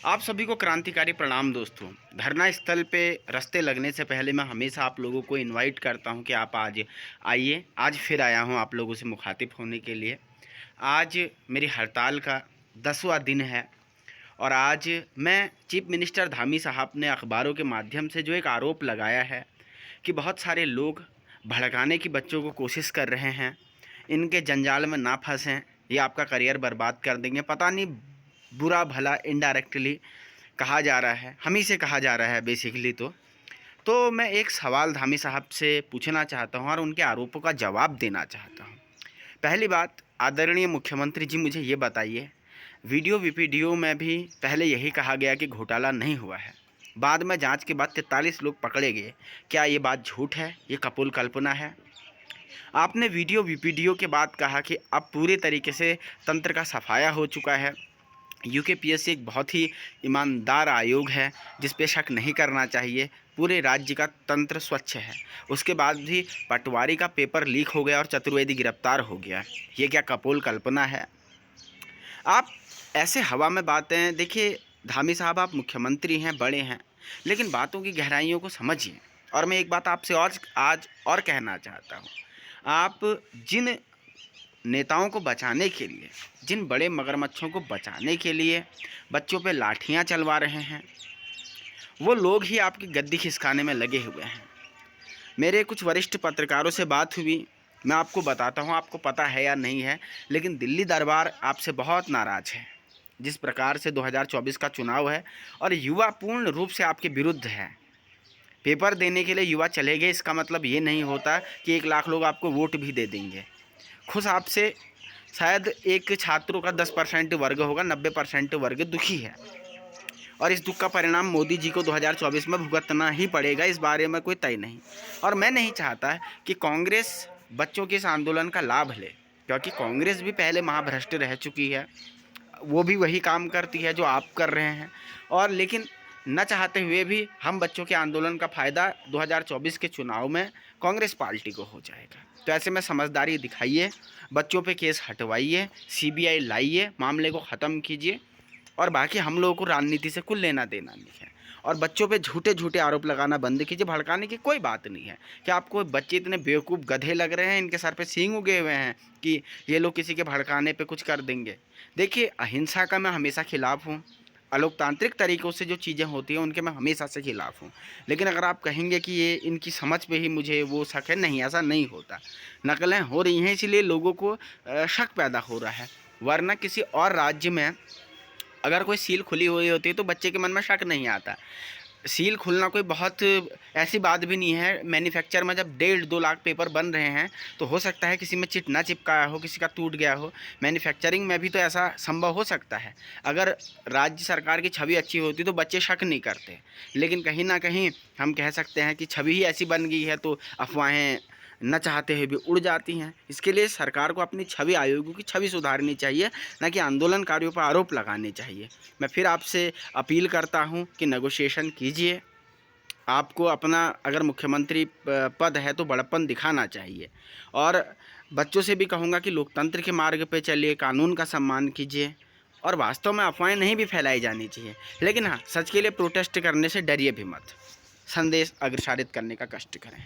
आप सभी को क्रांतिकारी प्रणाम दोस्तों। धरना स्थल पे रास्ते लगने से पहले मैं हमेशा आप लोगों को इनवाइट करता हूं कि आप आज आइए। आज फिर आया हूं आप लोगों से मुखातिब होने के लिए। आज मेरी हड़ताल का 10वां दिन है और आज मैं चीफ मिनिस्टर धामी साहब ने अखबारों के माध्यम से जो एक आरोप लगाया है कि बहुत सारे लोग भड़काने की बच्चों को कोशिश कर रहे हैं, इनके जंजाल में ना फंसें, ये आपका करियर बर्बाद कर देंगे। पता नहीं बुरा भला इनडायरेक्टली कहा जा रहा है, हम ही से कहा जा रहा है बेसिकली। तो मैं एक सवाल धामी साहब से पूछना चाहता हूं और उनके आरोपों का जवाब देना चाहता हूं। पहली बात, आदरणीय मुख्यमंत्री जी मुझे ये बताइए, वीडियो में भी पहले यही कहा गया कि घोटाला नहीं हुआ है, बाद में जांच के बाद 43 लोग पकड़े गए। क्या ये बात झूठ है, ये कपोल कल्पना है? आपने वीडियो के बाद कहा कि अब पूरे तरीके से तंत्र का सफाया हो चुका है। यूकेपीएससी एक बहुत ही ईमानदार आयोग है जिस पे शक नहीं करना चाहिए। पूरे राज्य का तंत्र स्वच्छ है। उसके बाद भी पटवारी का पेपर लीक हो गया और चतुर्वेदी गिरफ्तार हो गया। ये क्या कपोल कल्पना है? आप ऐसे हवा में बातें, देखिए धामी साहब आप मुख्यमंत्री हैं, बड़े हैं, लेकिन बातों की गहराइयों को समझिए। और मैं एक बात आपसे आज और कहना चाहता हूँ, आप जिन नेताओं को बचाने के लिए, जिन बड़े मगरमच्छों को बचाने के लिए बच्चों पे लाठियां चलवा रहे हैं, वो लोग ही आपकी गद्दी खिसकाने में लगे हुए हैं। मेरे कुछ वरिष्ठ पत्रकारों से बात हुई, मैं आपको बताता हूँ, आपको पता है या नहीं है, लेकिन दिल्ली दरबार आपसे बहुत नाराज़ है। जिस प्रकार से 2024 का चुनाव है और युवा पूर्ण रूप से आपके विरुद्ध है। पेपर देने के लिए युवा चले गए, इसका मतलब ये नहीं होता कि 1 लाख लोग आपको वोट भी दे देंगे। खुश आपसे शायद एक छात्रों का 10% वर्ग होगा, 90% वर्ग दुखी है और इस दुख का परिणाम मोदी जी को 2024 में भुगतना ही पड़ेगा, इस बारे में कोई तय नहीं। और मैं नहीं चाहता कि कांग्रेस बच्चों के इस आंदोलन का लाभ ले, क्योंकि कांग्रेस भी पहले महाभ्रष्ट रह चुकी है, वो भी वही काम करती है जो आप कर रहे हैं। और लेकिन न चाहते हुए भी हम बच्चों के आंदोलन का फ़ायदा 2024 के चुनाव में कांग्रेस पार्टी को हो जाएगा। तो ऐसे में समझदारी दिखाइए, बच्चों पे केस हटवाइए, सीबीआई लाइए, मामले को ख़त्म कीजिए। और बाकी हम लोगों को राजनीति से कुछ लेना देना नहीं है। और बच्चों पे झूठे झूठे आरोप लगाना बंद कीजिए। भड़काने की कोई बात नहीं है। क्या आपको बच्चे इतने बेवकूफ़ गधे लग रहे हैं, इनके सर पे सींग उगे हुए हैं कि ये लोग किसी के भड़काने पे कुछ कर देंगे? देखिए, अहिंसा का मैं हमेशा खिलाफ़ हूँ। अलोकतांत्रिक तरीक़ों से जो चीज़ें होती हैं उनके मैं हमेशा से खिलाफ़ हूँ। लेकिन अगर आप कहेंगे कि ये इनकी समझ पे ही मुझे वो शक है, नहीं, ऐसा नहीं होता। नकलें हो रही हैं, इसीलिए लोगों को शक पैदा हो रहा है। वरना किसी और राज्य में अगर कोई सील खुली हुई होती है तो बच्चे के मन में शक नहीं आता। सील खुलना कोई बहुत ऐसी बात भी नहीं है। मैन्युफैक्चर में जब 1.5-2 लाख पेपर बन रहे हैं तो हो सकता है किसी में चिट ना चिपकाया हो, किसी का टूट गया हो। मैन्युफैक्चरिंग में भी तो ऐसा संभव हो सकता है। अगर राज्य सरकार की छवि अच्छी होती तो बच्चे शक नहीं करते, लेकिन कहीं ना कहीं हम कह सकते हैं कि छवि ही ऐसी बन गई है तो अफवाहें न चाहते हुए भी उड़ जाती हैं। इसके लिए सरकार को अपनी छवि, आयोगों की छवि सुधारनी चाहिए, ना कि आंदोलनकारियों पर आरोप लगाने चाहिए। मैं फिर आपसे अपील करता हूं कि नेगोशिएशन कीजिए। आपको अपना अगर मुख्यमंत्री पद है तो बड़प्पन दिखाना चाहिए। और बच्चों से भी कहूँगा कि लोकतंत्र के मार्ग पर चलिए, कानून का सम्मान कीजिए और वास्तव में अफवाहें नहीं भी फैलाई जानी चाहिए। लेकिन हाँ, सच के लिए प्रोटेस्ट करने से डरिए भी मत, संदेश अग्रसारित करने का कष्ट करें।